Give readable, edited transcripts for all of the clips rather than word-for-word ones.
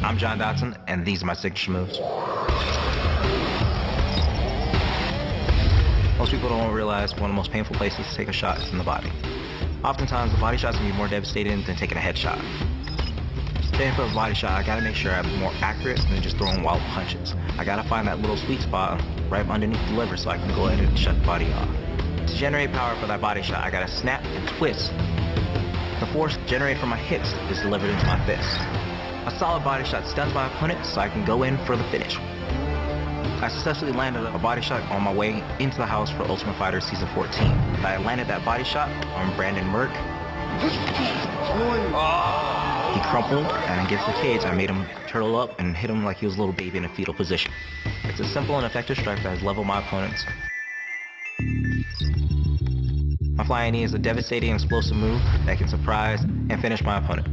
I'm John Dodson, and these are my signature moves. Most people don't realize one of the most painful places to take a shot is in the body. Oftentimes, the body shot's gonna be more devastating than taking a headshot. Staying for a body shot, I gotta make sure I'm more accurate than just throwing wild punches. I gotta find that little sweet spot right underneath the liver so I can go ahead and shut the body off. To generate power for that body shot, I gotta snap and twist. The force generated from my hips is delivered into my fist. A solid body shot stuns my opponent so I can go in for the finish. I successfully landed a body shot on my way into the house for Ultimate Fighter Season 14. I landed that body shot on Brandon Merck. He crumpled, and against the cage, I made him turtle up and hit him like he was a little baby in a fetal position. It's a simple and effective strike that has leveled my opponents. My flying knee is a devastating and explosive move that can surprise and finish my opponent.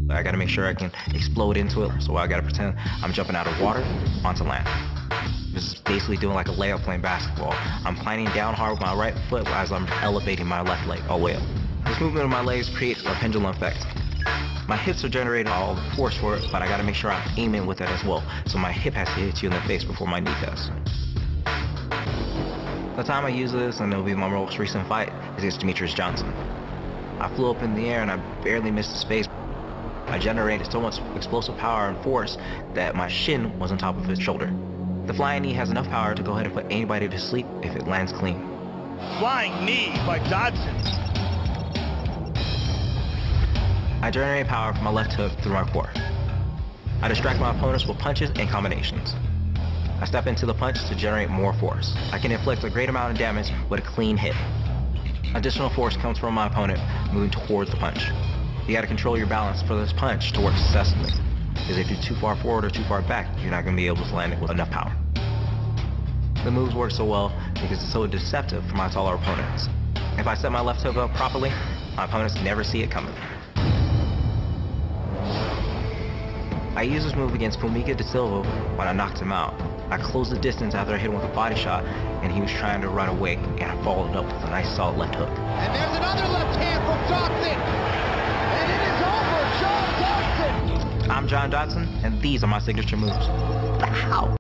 I gotta make sure I can explode into it, so I gotta pretend I'm jumping out of water onto land. This is basically doing like a layup playing basketball. I'm planting down hard with my right foot as I'm elevating my left leg all the way up. This movement of my legs creates a pendulum effect. My hips are generating all the force for it, but I gotta make sure I'm aiming with it as well, so my hip has to hit you in the face before my knee does. The time I use this, and it'll be my most recent fight, is against Demetrius Johnson. I flew up in the air and I barely missed the space. I generated so much explosive power and force that my shin was on top of his shoulder. The flying knee has enough power to go ahead and put anybody to sleep if it lands clean. Flying knee by Dodson. I generate power from my left hook through my core. I distract my opponents with punches and combinations. I step into the punch to generate more force. I can inflict a great amount of damage with a clean hit. Additional force comes from my opponent moving towards the punch. You gotta control your balance for this punch to work successfully. Because if you're too far forward or too far back, you're not gonna be able to land it with enough power. The moves work so well because it's so deceptive for my taller opponents. If I set my left hook up properly, my opponents never see it coming. I used this move against Fumika De Silva when I knocked him out. I closed the distance after I hit him with a body shot, and he was trying to run away, and I followed up with a nice solid left hook. And there's another left hand from Dodson! And it is over, John Dodson! I'm John Dodson, and these are my signature moves. Ow!